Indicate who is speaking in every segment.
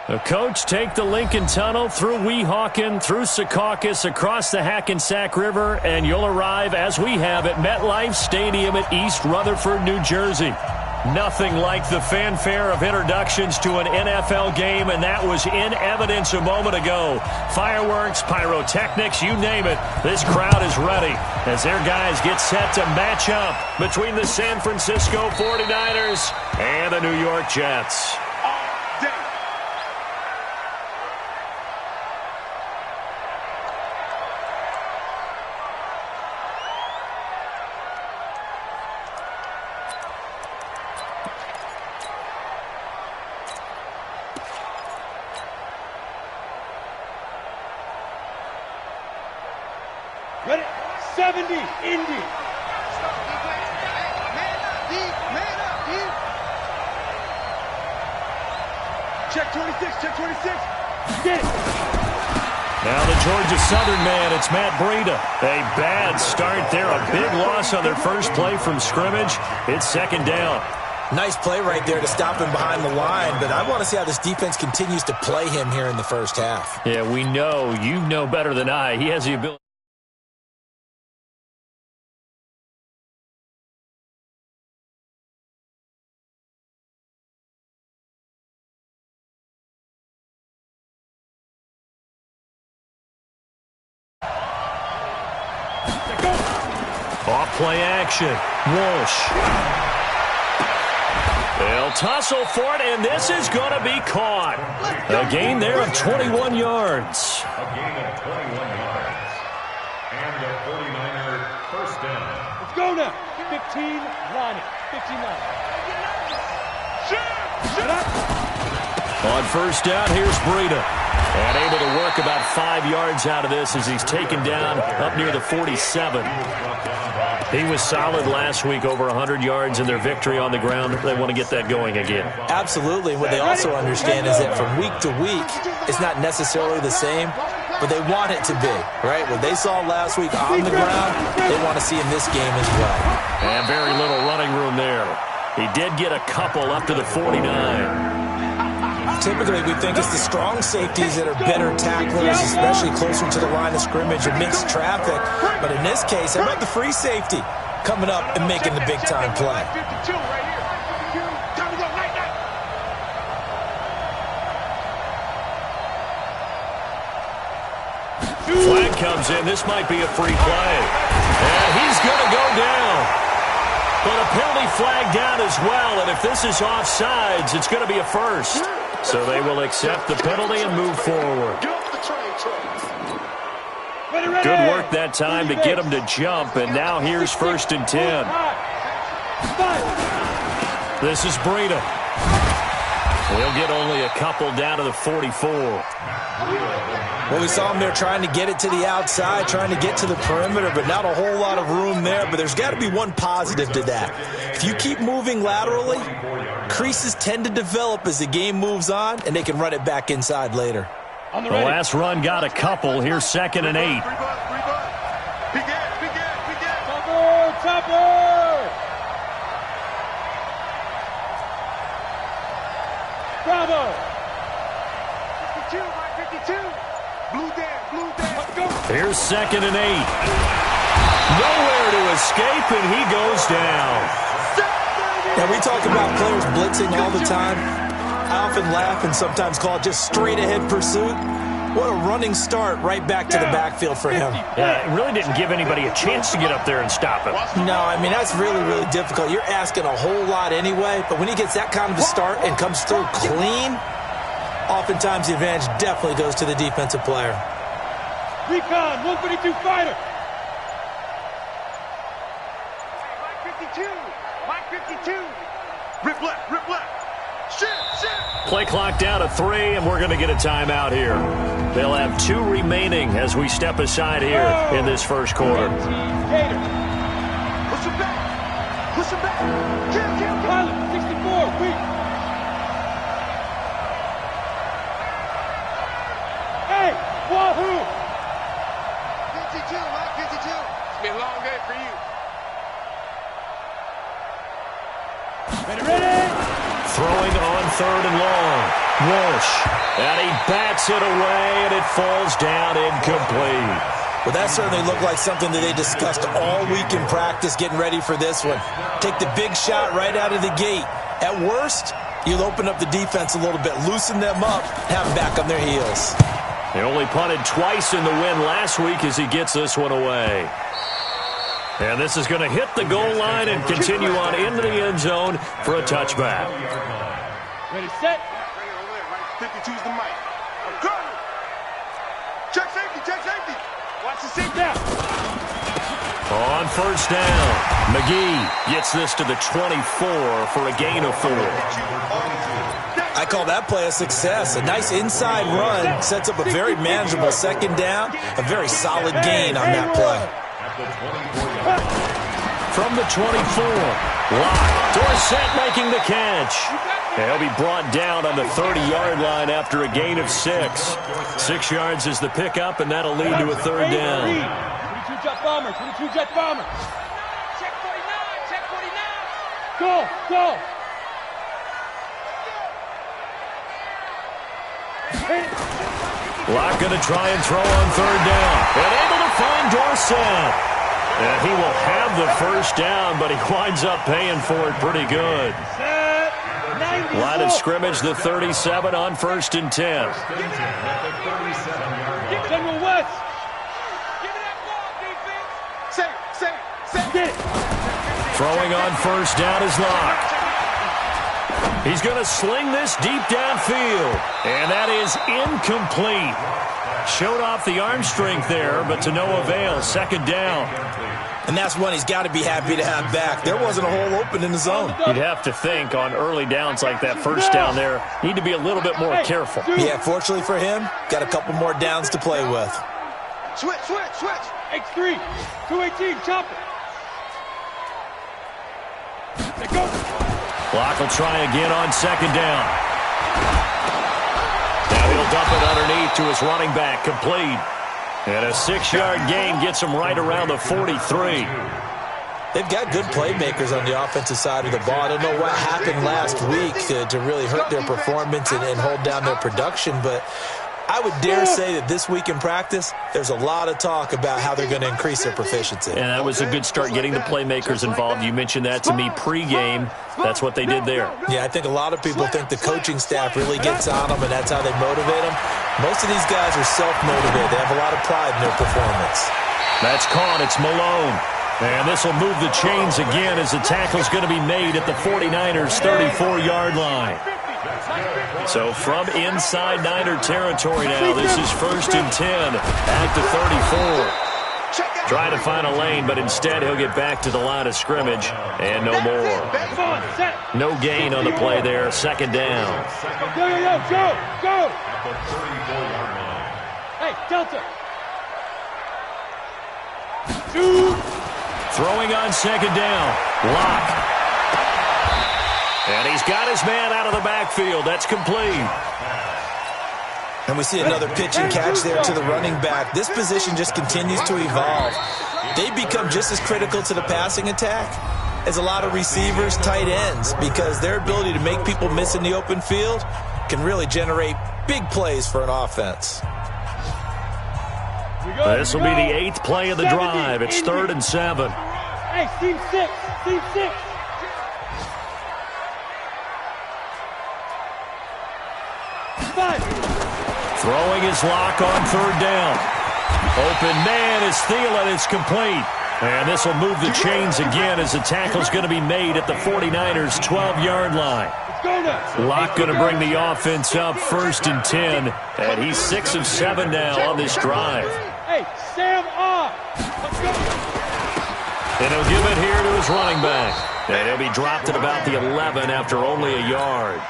Speaker 1: The coach take the Lincoln Tunnel through Weehawken, through Secaucus, across the Hackensack River, and you'll arrive, as we have, at MetLife Stadium at East Rutherford, New Jersey. Nothing like the fanfare of introductions to an NFL game, and that was in evidence a moment ago. Fireworks, pyrotechnics, you name it. This crowd is ready as their guys get set to match up between the San Francisco 49ers and the New York Jets.
Speaker 2: Ready? 70, Indy. Check 26, check 26. Get it.
Speaker 1: Now the Georgia Southern man, it's Matt Breida. A bad start there, a big loss on their first play from scrimmage. It's second down.
Speaker 3: Nice play right there to stop him behind the line, but I want to see how this defense continues to play him here in the first half.
Speaker 1: Yeah, we know. You know better than I. He has the ability. Off play action. Walsh. They'll tussle for it, and this is going to be caught. A gain there of 21 yards.
Speaker 4: A gain of 21 yards. And the 49er first down.
Speaker 2: Let's go now. 15 line it. 15 line it. Shut up.
Speaker 1: On first down, here's Breida. And able to work about 5 yards out of this as he's taken down up near the 47. He was solid last week, over 100 yards in their victory on the ground. They want to get that going again.
Speaker 3: Absolutely. What they also understand is that from week to week, it's not necessarily the same, but they want it to be, right? What they saw last week on the ground, they want to see in this game as well.
Speaker 1: And very little running room there. He did get a couple up to the 49.
Speaker 3: Typically, we think it's the strong safeties that are better tacklers, especially closer to the line of scrimmage or mixed traffic. But in this case, how about the free safety coming up and making the big-time play?
Speaker 1: Flag comes in. This might be a free play. And he's going to go down. But a penalty flag down as well. And if this is offsides, it's going to be a first. So they will accept the penalty and move forward. Good work that time to get him to jump, and now here's first and 10. This is Breida. He'll get only a couple down to the 44.
Speaker 3: Well, we saw him there trying to get it to the outside, trying to get to the perimeter, but not a whole lot of room there. But there's got to be one positive to that. If you keep moving laterally, creases tend to develop as the game moves on, and they can run it back inside later.
Speaker 1: The last run got a couple. Here's second and 8.
Speaker 2: Bravo!
Speaker 4: 52. Blue down. Let's go.
Speaker 1: Here's second and 8. Nowhere to escape, and he goes down.
Speaker 3: Now, we talk about players blitzing all the time. I often laugh and sometimes call it just straight-ahead pursuit. What a running start right back to the backfield for him.
Speaker 1: Yeah, it really didn't give anybody a chance to get up there and stop him.
Speaker 3: No, I mean, that's really, really difficult. You're asking a whole lot anyway, but when he gets that kind of a start and comes through clean, oftentimes the advantage definitely goes to the defensive player.
Speaker 2: Recon, 152 fighter.
Speaker 4: Mike 52. Rip left. Shit.
Speaker 1: Play clock down to 3, and we're going to get a timeout here. They'll have 2 remaining as we step aside here in this first quarter.
Speaker 2: Push him back. Kill. Pilot, 64, weak. Hey, wahoo!
Speaker 4: 52, Mike 52. It's been a long day for you.
Speaker 2: Ready?
Speaker 1: Throwing on third and long. Walsh. And he bats it away, and it falls down incomplete.
Speaker 3: Well, that certainly looked like something that they discussed all week in practice getting ready for this one. Take the big shot right out of the gate. At worst, you'll open up the defense a little bit, loosen them up, have them back on their heels.
Speaker 1: They only punted twice in the win last week as he gets this one away. And this is going to hit the goal line and continue on into the end zone for a touchback.
Speaker 2: Ready, set. 52's the mic. Go! Check safety, check safety. Watch the sit down.
Speaker 1: On first down, McGee gets this to the 24 for a gain of 4.
Speaker 3: I call that play a success. A nice inside run sets up a very manageable second down, a very solid gain on that play.
Speaker 1: From the 24, Locke. Dorsett making the catch. He'll be brought down on the 30-yard line after a gain of 6. 6 yards is the pickup, and that'll lead to a third down.
Speaker 2: 22 jet bomber, 22 jet bomber. Check 49, check 49. Go, go.
Speaker 1: Locke going to try and throw on third down. And able to find Dorsett. And he will have the first down, but he winds up paying for it pretty good. Line of scrimmage, the 37 on first and 10.
Speaker 2: General West. Give me that ball, defense. Say.
Speaker 1: Throwing on first down is Locke. He's going to sling this deep downfield. And that is incomplete. Showed off the arm strength there, but to no avail. Second down.
Speaker 3: And that's one he's got to be happy to have back. There wasn't a hole open in the zone.
Speaker 1: You'd have to think on early downs like that first down there, need to be a little bit more careful.
Speaker 3: Yeah, fortunately for him, got a couple more downs to play with.
Speaker 2: Switch. X3, 218, chop it. Let go.
Speaker 1: Locke will try again on second down. Now he'll dump it underneath to his running back, complete. And a 6-yard gain gets him right around the 43.
Speaker 3: They've got good playmakers on the offensive side of the ball. I don't know what happened last week to really hurt their performance and hold down their production, but I would dare say that this week in practice, there's a lot of talk about how they're going to increase their proficiency.
Speaker 1: And that was a good start getting the playmakers involved. You mentioned that to me pregame. That's what they did there.
Speaker 3: Yeah, I think a lot of people think the coaching staff really gets on them, and that's how they motivate them. Most of these guys are self-motivated. They have a lot of pride in their performance.
Speaker 1: That's caught. It's Malone. And this will move the chains again as the tackle's going to be made at the 49ers' 34-yard line. So from inside Niner territory now, this is first and 10 at the 34. Trying to find a lane, but instead he'll get back to the line of scrimmage and no more. No gain on the play there, second down.
Speaker 2: Go. Hey, Delta.
Speaker 1: Throwing on second down, Locke. And he's got his man out of the backfield. That's complete.
Speaker 3: And we see another pitch and catch there to the running back. This position just continues to evolve. They become just as critical to the passing attack as a lot of receivers, tight ends, because their ability to make people miss in the open field can really generate big plays for an offense.
Speaker 1: This will be the 8th play of the drive. It's 3rd and 7.
Speaker 2: Hey, team 6.
Speaker 1: Throwing his Locke on third down. Open man is Thielen. It's complete. And this will move the chains again as the tackle's going to be made at the 49ers' 12-yard line. Locke going to bring the offense up first and 10. And he's 6 of 7 now on this drive.
Speaker 2: Hey, Sam off.
Speaker 1: And he'll give it here to his running back. And he'll be dropped at about the 11 after only a yard.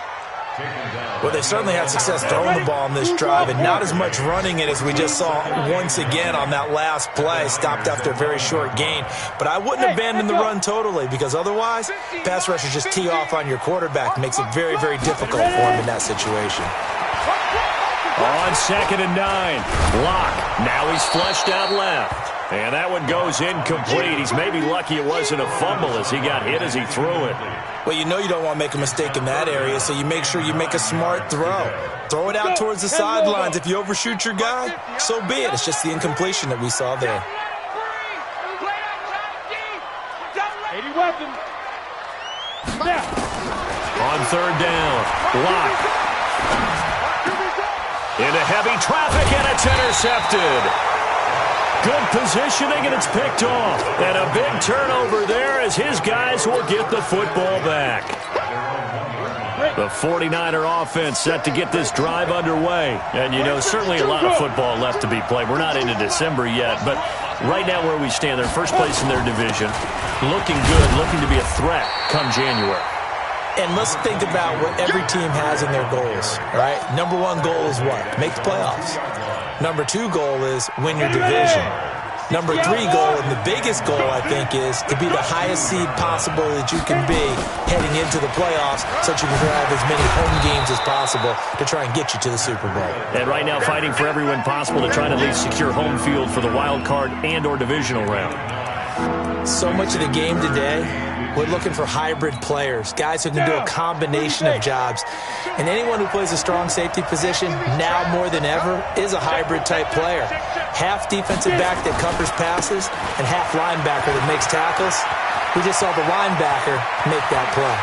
Speaker 3: Well, they certainly had success throwing the ball on this drive, and not as much running it as we just saw once again on that last play, stopped after a very short gain. But I wouldn't abandon the run totally, because otherwise, pass rushers just tee off on your quarterback. It makes it very, very difficult for him in that situation.
Speaker 1: On 2nd and 9, Locke. Now he's flushed out left. And that one goes incomplete. He's maybe lucky it wasn't a fumble as he got hit as he threw it.
Speaker 3: Well, you know you don't want to make a mistake in that area, so you make sure you make a smart throw. Throw it out towards the sidelines. If you overshoot your guy, so be it. It's just the incompletion that we saw there.
Speaker 2: 80 weapons.
Speaker 1: On third down, Locke. Into heavy traffic, and it's intercepted. Good positioning, and it's picked off. And a big turnover there as his guys will get the football back. The 49er offense set to get this drive underway. And, you know, certainly a lot of football left to be played. We're not into December yet, but right now where we stand, they're first place in their division. Looking good, looking to be a threat come January.
Speaker 3: And let's think about what every team has in their goals, right? Number one goal is what? Make the playoffs. Number two goal is win your division. Number three goal, and the biggest goal, I think, is to be the highest seed possible that you can be heading into the playoffs so that you can have as many home games as possible to try and get you to the Super Bowl.
Speaker 1: And right now fighting for every win possible to try to at least secure home field for the wild card and or divisional round.
Speaker 3: So much of the game today, we're looking for hybrid players, guys who can do a combination of jobs. And anyone who plays a strong safety position, now more than ever, is a hybrid-type player. Half defensive back that covers passes and half linebacker that makes tackles. We just saw the linebacker make that play.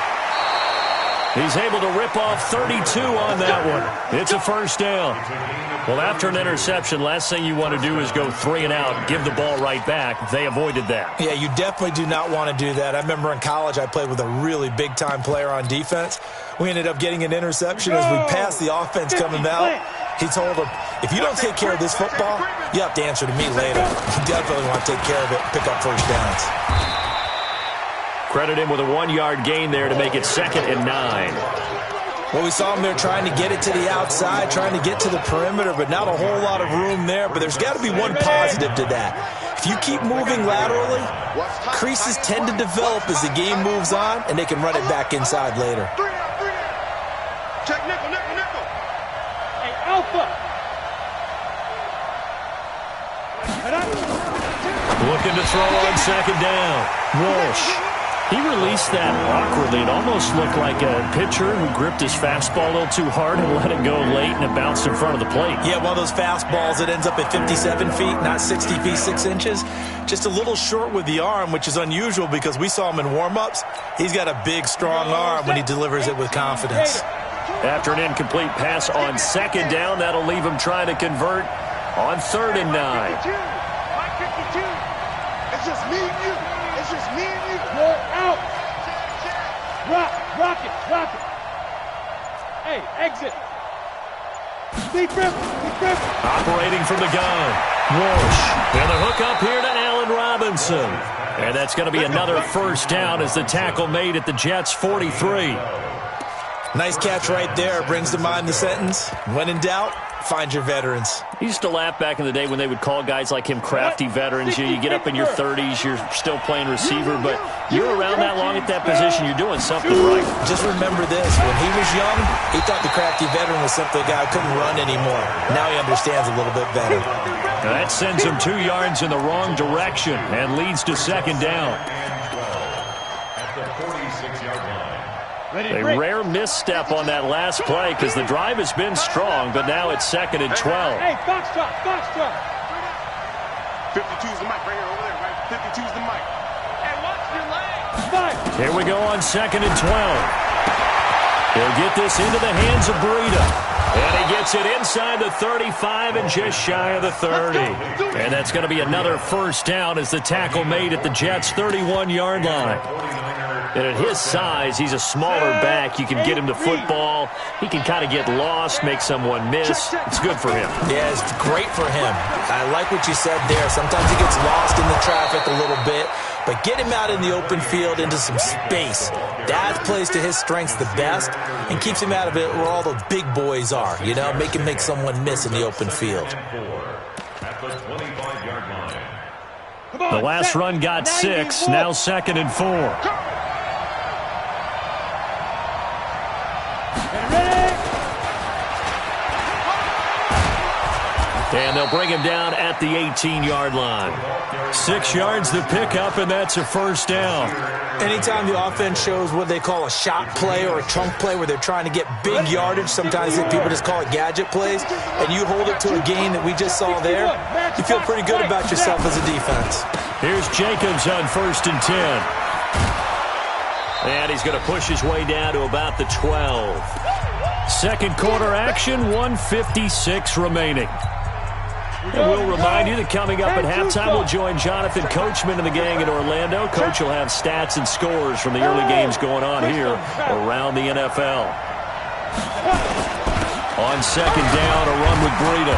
Speaker 1: He's able to rip off 32 on that one. It's a first down. Well, after an interception, last thing you want to do is go 3 and out, give the ball right back. They avoided that.
Speaker 3: Yeah, you definitely do not want to do that. I remember in college I played with a really big-time player on defense. We ended up getting an interception as we passed the offense coming out. He told him, if you don't take care of this football, you have to answer to me later. You definitely want to take care of it, pick up first downs.
Speaker 1: Credit him with a 1-yard gain there to make it 2nd and 9.
Speaker 3: Well, we saw him there trying to get it to the outside, trying to get to the perimeter, but not a whole lot of room there. But there's got to be one positive to that. If you keep moving laterally, creases tend to develop as the game moves on, and they can run it back inside later.
Speaker 2: Check nickel, nickel, nickel. Hey, Alpha.
Speaker 1: Looking to throw on 2nd down. Walsh. He released that awkwardly. It almost looked like a pitcher who gripped his fastball a little too hard and let it go late, and it bounced in front of the plate.
Speaker 3: Yeah, one of those fastballs that ends up at 57 feet, not 60 feet, 6 inches. Just a little short with the arm, which is unusual because we saw him in warm-ups. He's got a big, strong arm when he delivers it with confidence.
Speaker 1: After an incomplete pass on 2nd down, that'll leave him trying to convert on 3rd and 9.
Speaker 2: It's just me and you. It's just me and you. You're out. Rock it. Hey, exit. Deep rip.
Speaker 1: Operating from the gun. Walsh. And the hook up here to Allen Robinson. And that's going to be another first down as the tackle made at the Jets' 43.
Speaker 3: Nice catch right there. Brings to mind the sentence, when in doubt, find your veterans.
Speaker 1: He used to laugh back in the day when they would call guys like him crafty veterans. You get up in your 30s, you're still playing receiver, but you're around that long at that position, you're doing something right.
Speaker 3: Just remember this. When he was young, he thought the crafty veteran was simply a guy who couldn't run anymore. Now he understands a little bit better.
Speaker 1: Now that sends him 2 yards in the wrong direction and leads to 2nd down.
Speaker 4: At the 46-yard line.
Speaker 1: A rare misstep on that last play because the drive has been strong, but now it's 2nd and 12.
Speaker 2: Hey, foxtrot. 52's the mic right here over there, right? 52's the mic. Hey, watch your legs.
Speaker 1: Here we go on 2nd and 12. He'll get this into the hands of Breida. And he gets it inside the 35 and just shy of the 30. And that's going to be another first down as the tackle made at the Jets' 31-yard line. And at his size, he's a smaller back. You can get him to football. He can kind of get lost, make someone miss. It's good for him.
Speaker 3: Yeah, it's great for him. I like what you said there. Sometimes he gets lost in the traffic a little bit, but get him out in the open field into some space. That plays to his strengths the best and keeps him out of it where all the big boys are, you know, make him make someone miss in the open field.
Speaker 4: At the 25-yard line.
Speaker 1: The last run got 6, now 2nd and 4. And they'll bring him down at the 18-yard line. 6 yards to pick up, and that's a first down.
Speaker 3: Anytime the offense shows what they call a shot play or a chunk play where they're trying to get big yardage, sometimes people just call it gadget plays, and you hold it to a gain that we just saw there, you feel pretty good about yourself as a defense.
Speaker 1: Here's Jacobs on 1st and 10. And he's going to push his way down to about the 12. Second quarter action, 1:56 remaining. And we'll remind you that coming up at halftime, we'll join Jonathan Coachman and the gang in Orlando. Coach will have stats and scores from the early games going on here around the NFL. On second down, a run with Breida.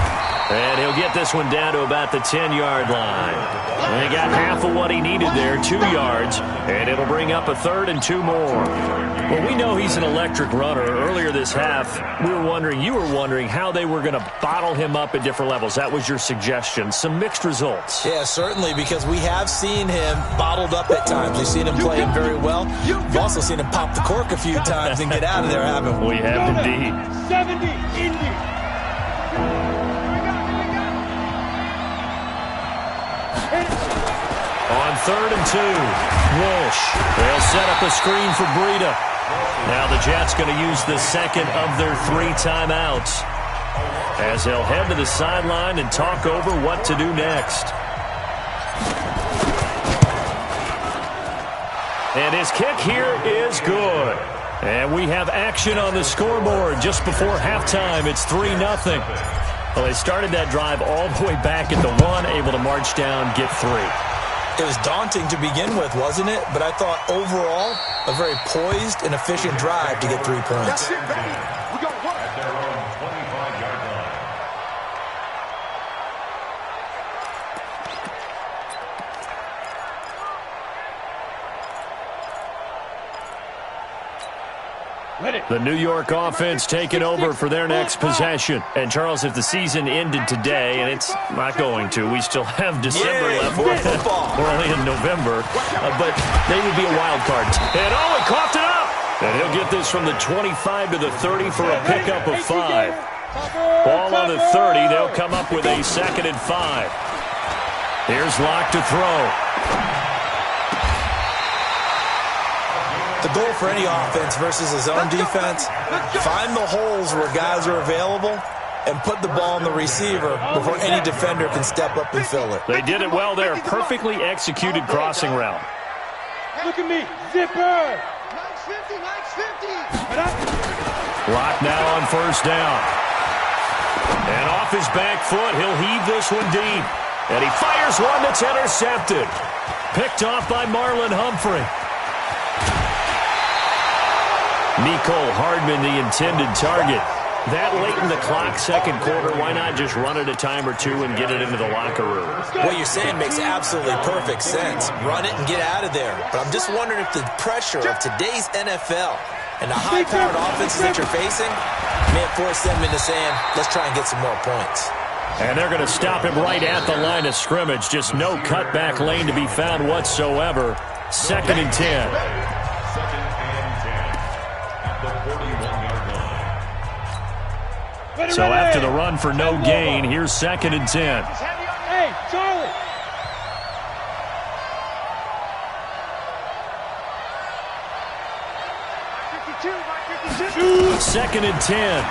Speaker 1: And he'll get this one down to about the 10-yard line. And he got half of what he needed there, 2 yards, and it'll bring up a 3rd and 2 more. Well, we know he's an electric runner. Earlier this half, you were wondering how they were going to bottle him up at different levels. That was your suggestion. Some mixed results.
Speaker 3: Yeah, certainly, because we have seen him bottled up at times. We've seen him playing very well. We've also seen him pop the cork a few times and get out of there, haven't we?
Speaker 1: We have indeed.
Speaker 2: 70, Indy.
Speaker 1: On 3rd and 2, Walsh. They'll set up a screen for Breida. Now the Jets going to use the second of their 3 timeouts as they'll head to the sideline and talk over what to do next. And his kick here is good. And we have action on the scoreboard just before halftime. It's 3-0. Well, they started that drive all the way back at the 1, able to march down, get 3.
Speaker 3: It was daunting to begin with, wasn't it? But I thought overall, a very poised and efficient drive to get 3 points.
Speaker 2: That's it, baby. We got one.
Speaker 4: At their own 25-yard line.
Speaker 1: The New York offense taking over for their next possession. And, Charles, if the season ended today, and it's not going to, we still have December left. We're only in November. But they would be a wild card. And, he coughed it up. And he'll get this from the 25 to the 30 for a pickup of 5. Ball on the 30. They'll come up with a 2nd and 5. Here's Locke to throw.
Speaker 3: The goal for any offense versus his own defense, find the holes where guys are available and put the ball in the receiver before any defender can step up and fill it.
Speaker 1: They did it well there. Perfectly executed crossing route.
Speaker 2: Look at me. Zipper. 950.
Speaker 1: Locke now on 1st down. And off his back foot, he'll heave this one deep. And he fires one that's intercepted. Picked off by Marlon Humphrey. Mecole Hardman, the intended target. That late in the clock, second quarter, why not just run it a time or two and get it into the locker room?
Speaker 3: What you're saying makes absolutely perfect sense. Run it and get out of there. But I'm just wondering if the pressure of today's NFL and the high-powered offenses that you're facing may have forced them into saying, let's try and get some more points.
Speaker 1: And they're going to stop him right at the line of scrimmage. Just no cutback lane to be found whatsoever. 2nd and 10. So after the run for no gain, here's 2nd and 10.
Speaker 2: Hey, Charlie.
Speaker 1: Second and 10.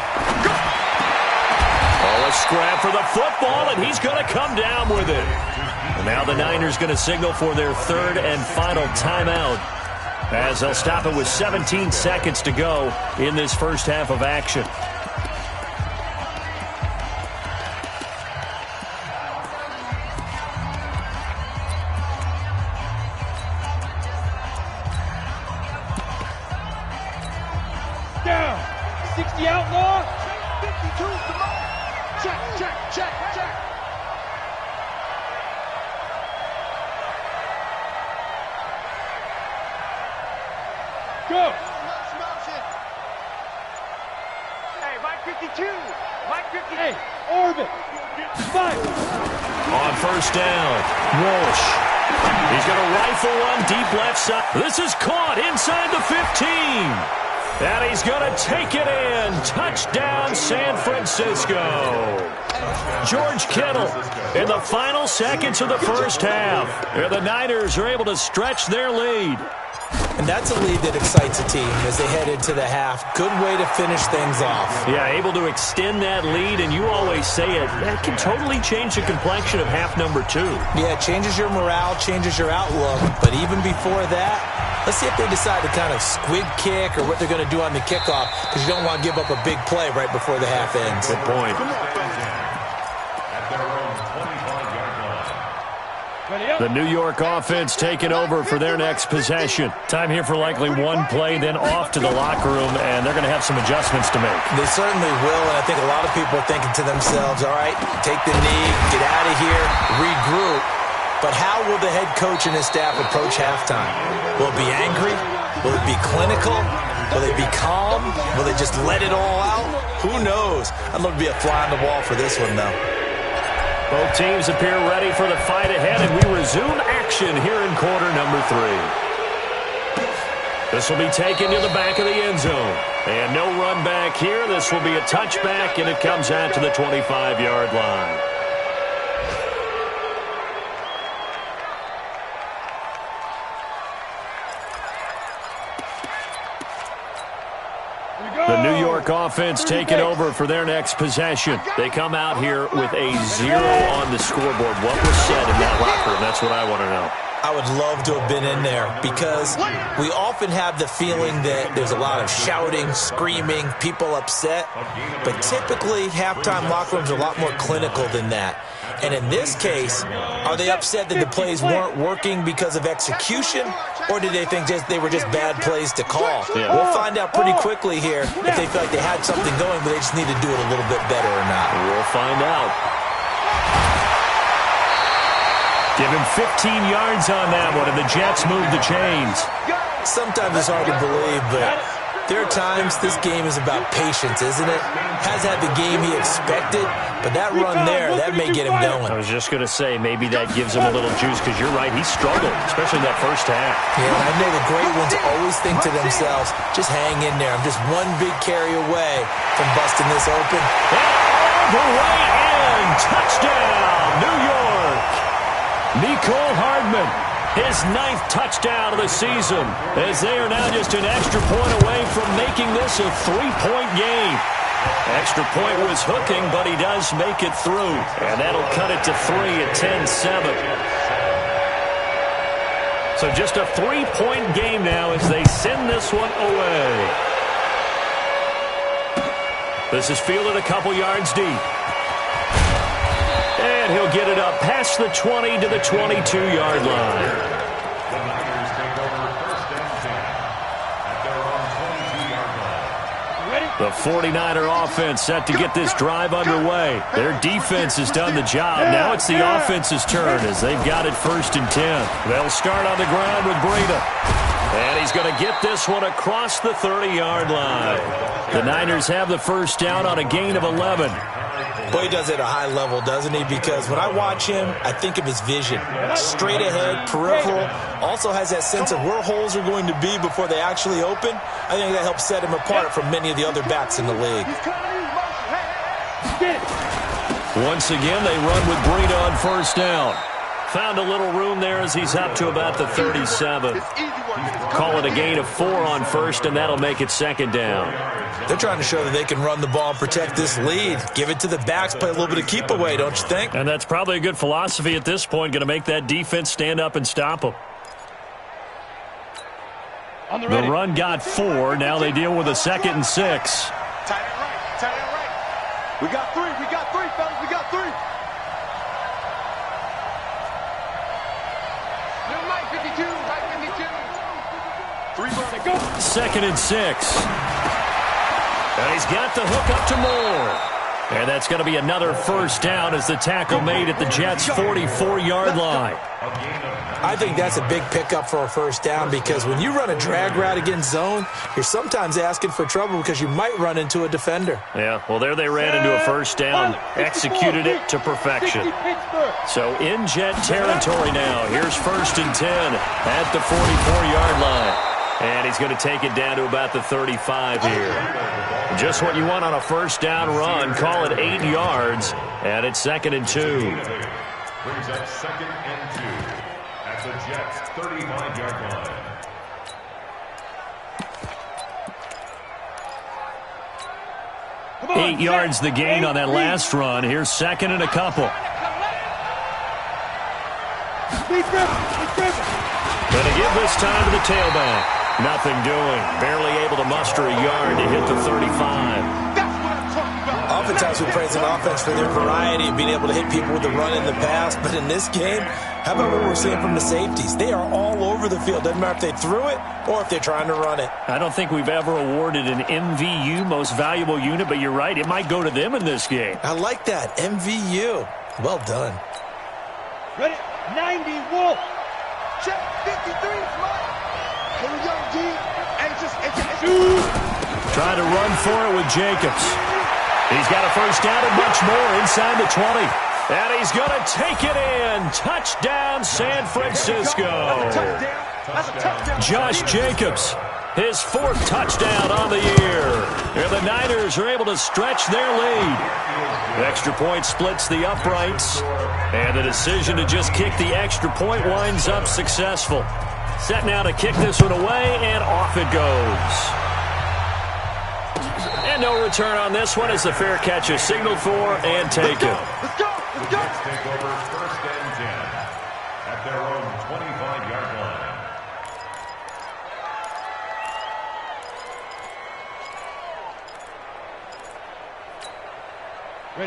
Speaker 1: Oh, a scrap for the football, and he's going to come down with it. And now the Niners going to signal for their 3rd and final timeout as they'll stop it with 17 seconds to go in this first half of action.
Speaker 2: Down. 60 outlaw. 52 to Mo. Check. Go. Hey, Mike 52. Mike 50. Hey, orbit. 5.
Speaker 1: On 1st down, Walsh. He's going to rifle one deep left side. This is caught inside the 15. And he's going to take it in. Touchdown, San Francisco. George Kittle in the final seconds of the first half. And the Niners are able to stretch their lead.
Speaker 3: And that's a lead that excites a team as they head into the half. Good way to finish things off.
Speaker 1: Yeah, able to extend that lead, and you always say it, that can totally change the complexion of half number 2.
Speaker 3: Yeah, it changes your morale, changes your outlook. But even before that, let's see if they decide to kind of squib kick or what they're going to do on the kickoff, because you don't want to give up a big play right before the half ends.
Speaker 1: Good point. The New York offense taking over for their next possession. Time here for likely one play, then off to the locker room, and they're going to have some adjustments to make.
Speaker 3: They certainly will, and I think a lot of people are thinking to themselves, all right, take the knee, get out of here, regroup. But how will the head coach and his staff approach halftime? Will it be angry? Will it be clinical? Will they be calm? Will they just let it all out? Who knows? I'd love to be a fly on the wall for this one, though.
Speaker 1: Both teams appear ready for the fight ahead, and we resume action here in quarter number 3. This will be taken to the back of the end zone. And no run back here. This will be a touchback, and it comes out to the 25-yard line. The New York offense taking over for their next possession. They come out here with a 0 on the scoreboard. What was said in that locker room? That's what I want to know.
Speaker 3: I would love to have been in there because we often have the feeling that there's a lot of shouting, screaming, people upset. But typically, halftime locker rooms are a lot more clinical than that. And in this case, are they upset that the plays weren't working because of execution, or did they think they were just bad plays to call?
Speaker 1: Yeah.
Speaker 3: We'll find out pretty quickly here if they feel like they had something going, but they just need to do it a little bit better or not.
Speaker 1: We'll find out. Give him 15 yards on that one, and the Jets move the chains.
Speaker 3: Sometimes it's hard to believe, but there are times this game is about patience, isn't it? Has had the game he expected, but that run there, that may get him going.
Speaker 1: I was just going to say, maybe that gives him a little juice, because you're right, he struggled, especially in that first half.
Speaker 3: Yeah, and I know the great ones always think to themselves, just hang in there. I'm just one big carry away from busting this open.
Speaker 1: And the way in, touchdown, New York. Mecole Hardman, his 9th touchdown of the season, as they are now just an extra point away from making this a 3-point game. Extra point was hooking, but he does make it through, and that'll cut it to 3 at 10-7. So just a 3-point game now as they send this one away. This is fielded a couple yards deep. And he'll get it up past the 20 to the 22-yard line.
Speaker 4: The Niners take over first and 10 at their own 22-yard line.
Speaker 1: The 49er offense set to get this drive underway. Their defense has done the job. Now it's the offense's turn as they've got it 1st and 10. They'll start on the ground with Breida. And he's going to get this one across the 30-yard line. The Niners have the first down on a gain of 11.
Speaker 3: Boy, he does it at a high level, doesn't he? Because when I watch him, I think of his vision. Straight ahead, peripheral. Also has that sense of where holes are going to be before they actually open. I think that helps set him apart from many of the other backs in the league.
Speaker 1: Once again, they run with Breida on first down. Found a little room there as he's up to about the 37. Call it a gain of 4 on first, and that'll make it 2nd down.
Speaker 3: They're trying to show that they can run the ball and protect this lead. Give it to the backs, play a little bit of keep away, don't you think?
Speaker 1: And that's probably a good philosophy at this point, going to make that defense stand up and stop them. The run got 4. Now they deal with a 2nd and 6.
Speaker 2: Tight end right, tight end right. We got 3, fellas, we got 3. Mike 52, Mike 52. 3 running, go.
Speaker 1: 2nd and 6. And he's got the hook up to Moore. And that's going to be another first down as the tackle made at the Jets' 44-yard line.
Speaker 3: I think that's a big pickup for a first down because when you run a drag route against zone, you're sometimes asking for trouble because you might run into a defender.
Speaker 1: Yeah, well, there they ran into a first down, executed it to perfection. So in Jet territory now. Here's 1st and 10 at the 44-yard line. And he's going to take it down to about the 35 here. Just what you want on a first down run. Call it 8 yards. And it's 2nd and 2.
Speaker 4: Brings up 2nd and 2 at the Jets' 35-yard line.
Speaker 1: On, 8 yards the gain on that last run. Here's 2nd and a couple. Going to give this time to the tailback. Nothing doing. Barely able to muster a yard to hit the 35.
Speaker 3: Oftentimes we praise an offense for their variety of being able to hit people with the run in the pass. But in this game, how about what we're seeing from the safeties? They are all over the field. Doesn't matter if they threw it or if they're trying to run it.
Speaker 1: I don't think we've ever awarded an MVU, most valuable unit, but you're right. It might go to them in this game.
Speaker 3: I like that. MVU. Well done.
Speaker 2: Ready? 90 Wolf. Check 53. Smart. Little young G. Anxious.
Speaker 1: Trying to run for it with Jacobs. He's got a first down and much more inside the 20. And he's going to take it in. Touchdown, San Francisco.
Speaker 2: That's a touchdown.
Speaker 1: Josh Jacobs, his 4th touchdown on the year. And the Niners are able to stretch their lead. The extra point splits the uprights. And the decision to just kick the extra point winds up successful. Set now to kick this one away, and off it goes. And no return on this one as the fair catch is signaled for and taken.
Speaker 2: Let's go.
Speaker 4: Jets take over 1st and 10 at their own 25-yard line.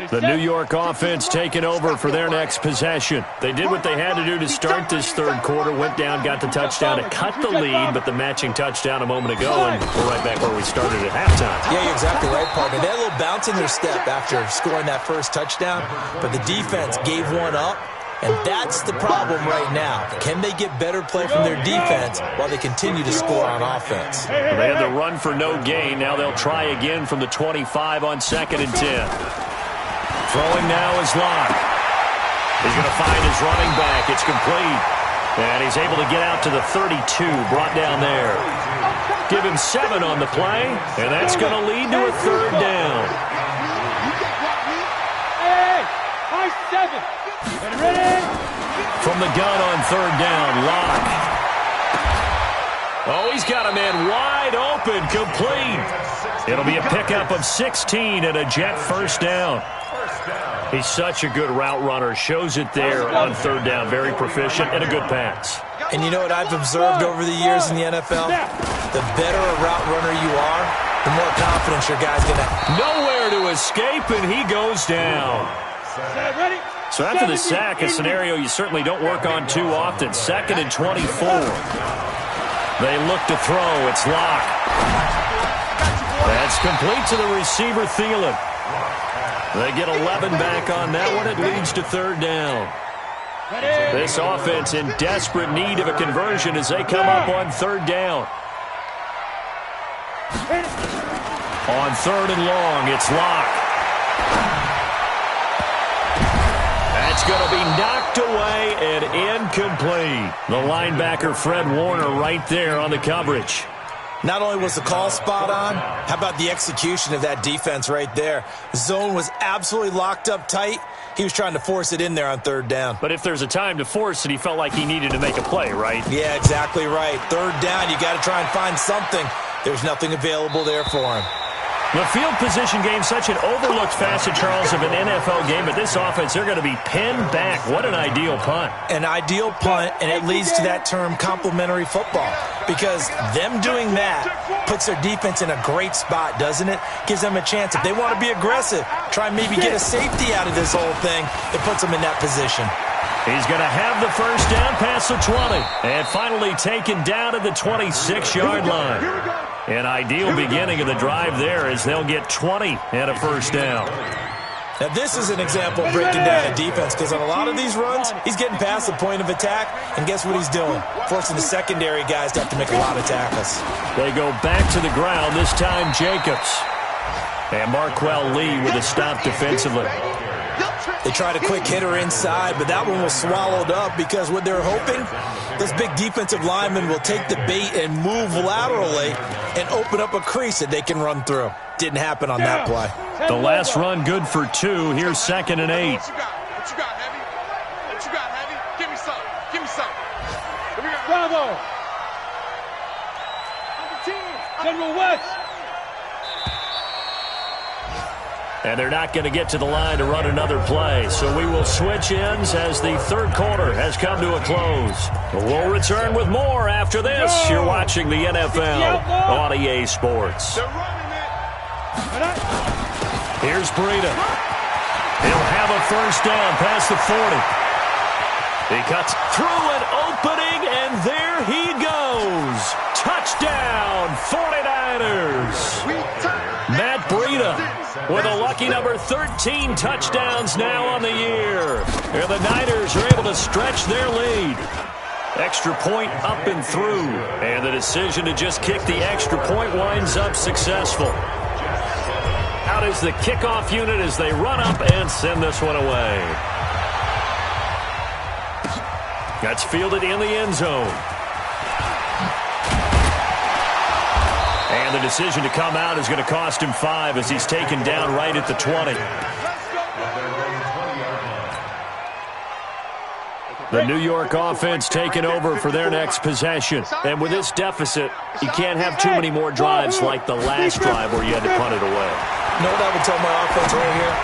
Speaker 1: The New York offense taking over for their next possession. They did what they had to do to start this 3rd quarter. Went down, got the touchdown to cut the lead, but the matching touchdown a moment ago, and we're right back where we started at halftime.
Speaker 3: Yeah, you're exactly right, partner. They had a little bounce in their step after scoring that first touchdown, but the defense gave one up, and that's the problem right now. Can they get better play from their defense while they continue to score on offense?
Speaker 1: Well, they had the run for no gain. Now they'll try again from the 25 on 2nd and 10. Throwing now is Locke. He's going to find his running back. It's complete. And he's able to get out to the 32, brought down there. Give him 7 on the play, and that's going to lead to a 3rd down.
Speaker 2: Hey, high 7. Ready?
Speaker 1: From the gun on 3rd down, Locke. Oh, he's got a man wide open, complete. It'll be a pickup of 16 and a Jet first down. He's such a good route runner. Shows it there on 3rd down. Very proficient and a good pass.
Speaker 3: And you know what I've observed over the years in the NFL? The better a route runner you are, the more confidence your guy's going to have.
Speaker 1: Nowhere to escape, and he goes down. So after the sack, a scenario you certainly don't work on too often. 2nd and 24. They look to throw. It's Locke. That's complete to the receiver, Thielen. They get 11 back on that one. It leads to 3rd down. This offense in desperate need of a conversion as they come up on 3rd down. On 3rd and long, it's Locke. That's going to be knocked away and incomplete. The linebacker, Fred Warner, right there on the coverage.
Speaker 3: Not only was the call spot on, how about the execution of that defense right there? The zone was absolutely locked up tight. He was trying to force it in there on 3rd down.
Speaker 1: But if there's a time to force it, he felt like he needed to make a play, right?
Speaker 3: Yeah, exactly right. 3rd down, you got to try and find something. There's nothing available there for him.
Speaker 1: The field position game, such an overlooked facet, Charles, of an NFL game, but this offense, they're going to be pinned back. What an ideal punt.
Speaker 3: An ideal punt, and it leads to that term complementary football, because them doing that puts their defense in a great spot, doesn't it? Gives them a chance. If they want to be aggressive, try and maybe get a safety out of this whole thing, it puts them in that position.
Speaker 1: He's going to have the first down past the 20, and finally taken down at the 26-yard line. An ideal beginning of the drive there as they'll get 20 and a first down.
Speaker 3: Now, this is an example of breaking down a defense, because on a lot of these runs, he's getting past the point of attack, and guess what he's doing? Forcing the secondary guys to have to make a lot of tackles.
Speaker 1: They go back to the ground, this time Jacobs. And Marquell Lee with a stop defensively.
Speaker 3: They tried a quick hitter inside, but that one was swallowed up because what they're hoping, this big defensive lineman will take the bait and move laterally and open up a crease that they can run through. Didn't happen on that play.
Speaker 1: The last run good for 2. Here's 2nd and 8.
Speaker 2: What you got, Heavy? What you got, Heavy? Give me something. Give me something. Here we go.
Speaker 5: Bravo! General West!
Speaker 1: And they're not going to get to the line to run another play. So we will switch ends as the third quarter has come to a close. We'll return with more after this. You're watching the NFL on EA Sports.
Speaker 2: They're running it.
Speaker 1: Here's Breida. He'll have a first down past the 40. He cuts through an opening, and there he goes. Touchdown, 49ers. Matt Breida with a lucky number 13 touchdowns now on the year. And the Niners are able to stretch their lead. Extra point up and through. And the decision to just kick the extra point winds up successful. Out is the kickoff unit as they run up and send this one away. That's fielded in the end zone. And the decision to come out is going to cost him 5 as he's taken down right at the 20. The New York offense taking over for their next possession. And with this deficit, you can't have too many more drives like the last drive where you had to punt it away.
Speaker 3: You know what I would tell my offense right here?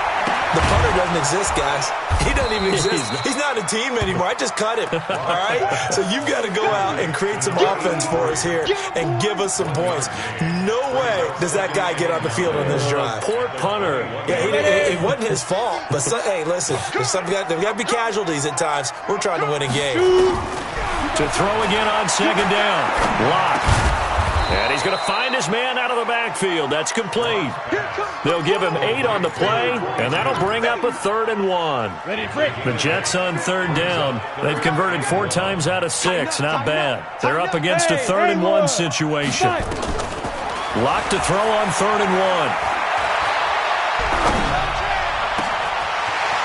Speaker 3: The punter doesn't exist, guys. He doesn't even exist. He's not a team anymore. I just cut him, all right? So you've got to go out and create some offense for us here and give us some points. No way does that guy get on the field on this drive.
Speaker 1: Poor punter.
Speaker 3: Yeah, it wasn't his fault. But, hey, listen, there's got to be casualties at times. We're trying to win a game.
Speaker 1: To throw again on 2nd down. Lock. And he's going to find his man out of the backfield. That's complete. They'll give him 8 on the play, and that'll bring up a 3rd and 1. The Jets on 3rd down. They've converted 4 times out of 6. Not bad. They're up against a 3rd and 1 situation. Lock to throw on 3rd and 1.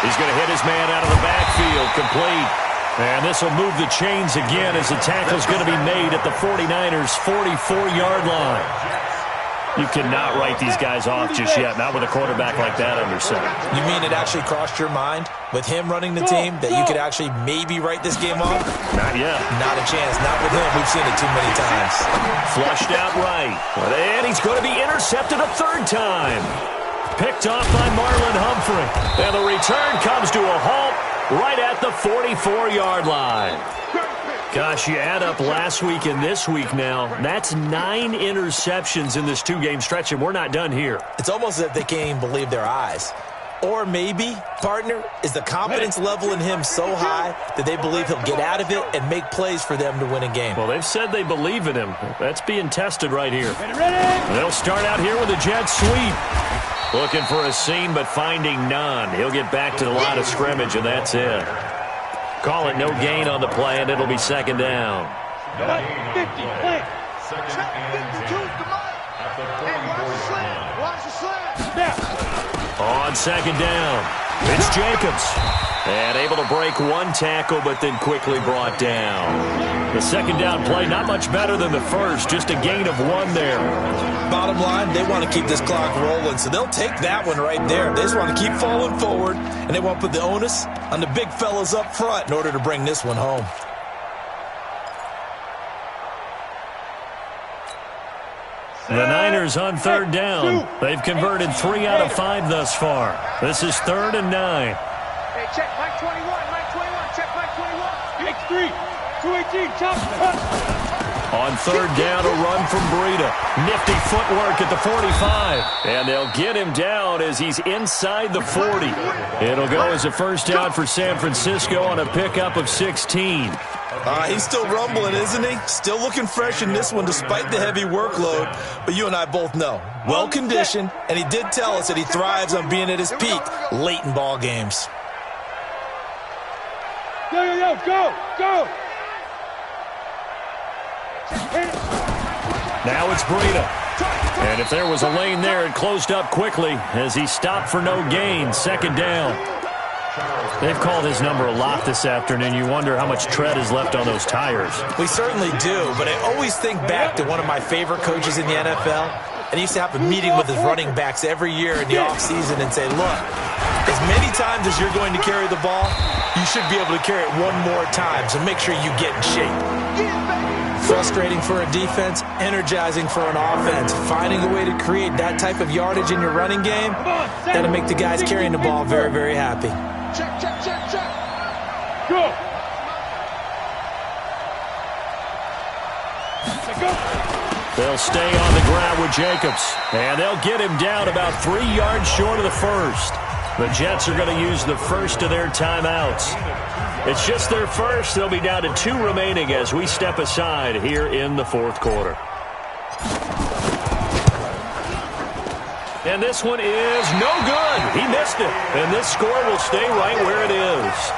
Speaker 1: He's going to hit his man out of the backfield. Complete. And this will move the chains again as the tackle's going to be made at the 49ers' 44-yard line. You cannot write these guys off just yet, not with a quarterback like that under center.
Speaker 3: You mean it actually crossed your mind with him running the team that you could actually maybe write this game off?
Speaker 1: Not yet.
Speaker 3: Not a chance. Not with him. We've seen it too many times.
Speaker 1: Flushed out right. And he's going to be intercepted a 3rd time. Picked off by Marlon Humphrey. And the return comes to a halt right at the 44-yard line. Gosh, you add up last week and this week now, that's 9 interceptions in this 2-game stretch, and we're not done here.
Speaker 3: It's almost as if they can't even believe their eyes. Or maybe, partner, is the confidence level in him so high that they believe he'll get out of it and make plays for them to win a game.
Speaker 1: Well, they've said they believe in him. That's being tested right here. They'll start out here with a jet sweep. Looking for a seam, but finding none. He'll get back to the line of scrimmage, and that's it. Call it no gain on the play, and it'll be 2nd down.
Speaker 5: 50, play.
Speaker 1: On 2nd down, it's Jacobs. And able to break 1 tackle, but then quickly brought down. The 2nd down play, not much better than the first, just a gain of 1 there.
Speaker 3: Bottom line, they want to keep this clock rolling, so they'll take that one right there. They just want to keep falling forward, and they want to put the onus on the big fellas up front in order to bring this one home.
Speaker 1: The Niners on 3rd down. They've converted 3 out of 5 thus far. This is 3rd and 9.
Speaker 5: Hey, check Mike 21, Mike 21, check Mike 21. X3, 218, chop.
Speaker 1: On 3rd down, a run from Breida. Nifty footwork at the 45. And they'll get him down as he's inside the 40. It'll go as a first down for San Francisco on a pickup of 16.
Speaker 3: He's still rumbling, isn't he? Still looking fresh in this one despite the heavy workload. But you and I both know, well-conditioned, and he did tell us that he thrives on being at his peak late in ball games.
Speaker 5: Go, go!
Speaker 1: Now it's Breida. And if there was a lane there, it closed up quickly as he stopped for no gain. 2nd down. They've called his number a lot this afternoon. You wonder how much tread is left on those tires.
Speaker 3: We certainly do, but I always think back to one of my favorite coaches in the NFL. And he used to have a meeting with his running backs every year in the offseason and say, look, as many times as you're going to carry the ball, you should be able to carry it one more time, so make sure you get in shape. Frustrating for a defense, energizing for an offense. Finding a way to create that type of yardage in your running game, that'll make the guys carrying the ball very, very happy.
Speaker 2: Check, check, check, check.
Speaker 5: Go. Go.
Speaker 1: They'll stay on the ground with Jacobs, and they'll get him down about 3 yards short of the first. The Jets are going to use the first of their timeouts. It's just their first. They'll be down to 2 remaining as we step aside here in the fourth quarter. And this one is no good. He missed it. And this score will stay right where it is.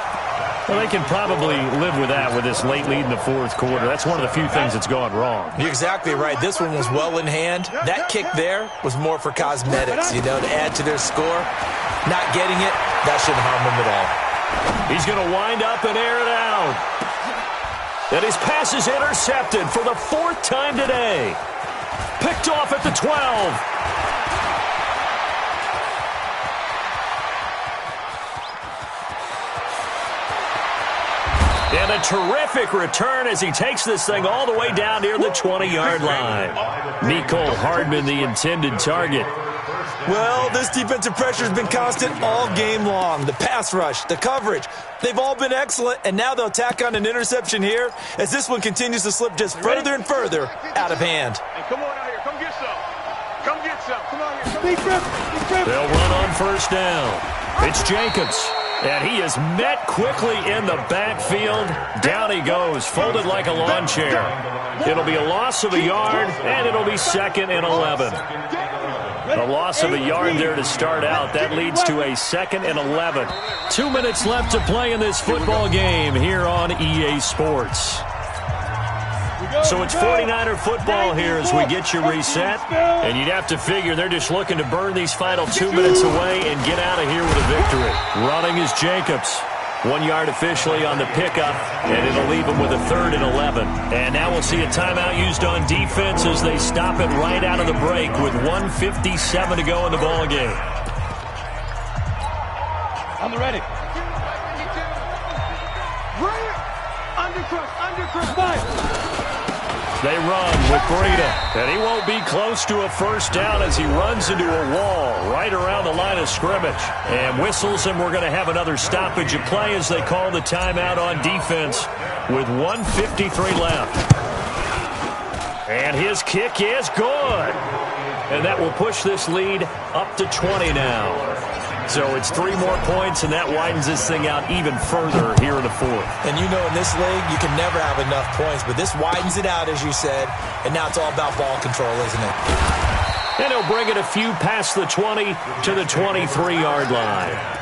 Speaker 1: Well, they can probably live with that with this late lead in the fourth quarter. That's one of the few things that's gone wrong.
Speaker 3: You're exactly right. This one was well in hand. That kick there was more for cosmetics, to add to their score. Not getting it, that shouldn't harm them at all.
Speaker 1: He's going to wind up and air it out. And his pass is intercepted for the 4th time today. Picked off at the 12. And a terrific return as he takes this thing all the way down near the 20-yard line. Mecole Hardman, the intended target.
Speaker 3: Well, this defensive pressure has been constant all game long. The pass rush, the coverage, they've all been excellent, and now they'll tack on an interception here as this one continues to slip just further and further out of hand.
Speaker 2: Hey, come on out here. Come get some. Come get some. Come on here.
Speaker 1: They'll run on first down. It's Jacobs. And he is met quickly in the backfield. Down he goes, folded like a lawn chair. It'll be a loss of a yard, and it'll be 2nd and 11. A loss of a yard there to start out. That leads to a 2nd and 11. 2 minutes left to play in this football game here on EA Sports. So it's 49er football here as we get you reset. And you'd have to figure they're just looking to burn these final 2 minutes away and get out of here with a victory. Running is Jacobs. 1 yard officially on the pickup, and it'll leave them with a 3rd and 11. And now we'll see a timeout used on defense as they stop it right out of the break with 1:57 to go in the ball game.
Speaker 5: I'm ready.
Speaker 2: Undercross. Fire.
Speaker 1: They run with Breida, and he won't be close to a first down as he runs into a wall right around the line of scrimmage. And whistles, and we're going to have another stoppage of play as they call the timeout on defense with 1:53 left. And his kick is good. And that will push this lead up to 20 now. So it's 3 more points, and that widens this thing out even further here in the fourth.
Speaker 3: And in this league, you can never have enough points, but this widens it out, as you said, and now it's all about ball control, isn't it?
Speaker 1: And he'll bring it a few past the 20 to the 23-yard line.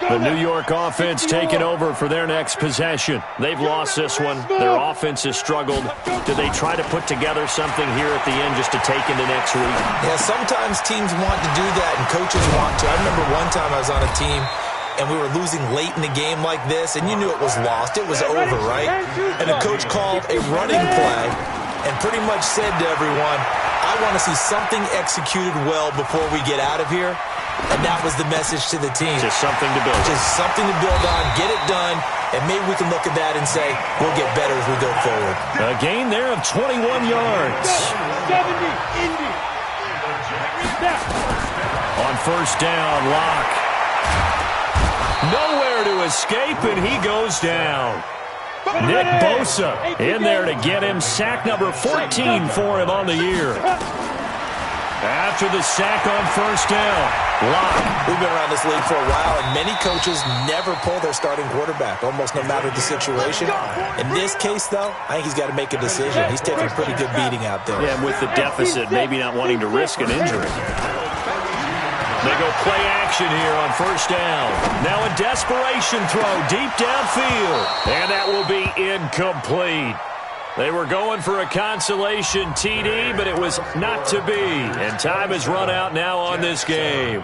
Speaker 1: The New York offense taking over for their next possession. They've lost this one. Their offense has struggled. Do they try to put together something here at the end just to take into next week?
Speaker 3: Yeah, sometimes teams want to do that and coaches want to. I remember one time I was on a team and we were losing late in the game like this, and you knew it was lost. It was over, right? And the coach called a running play and pretty much said to everyone, I want to see something executed well before we get out of here. And that was the message to the team.
Speaker 1: Just something to build.
Speaker 3: Just something to build on, get it done, and maybe we can look at that and say, we'll get better as we go forward.
Speaker 1: A gain there of 21 yards.
Speaker 5: 70, Indy.
Speaker 1: On first down, Locke. Nowhere to escape, and he goes down. Nick Bosa in there to get him. Sack number 14 for him on the year. After the sack on first down, Locke.
Speaker 3: We've been around this league for a while, and many coaches never pull their starting quarterback, almost no matter the situation. In this case, though, I think he's got to make a decision. He's taking a pretty good beating out there.
Speaker 1: Yeah, and with the deficit, maybe not wanting to risk an injury. They go play action here on first down. Now a desperation throw deep downfield, and that will be incomplete. They were going for a consolation TD, but it was not to be. And time has run out now on this game.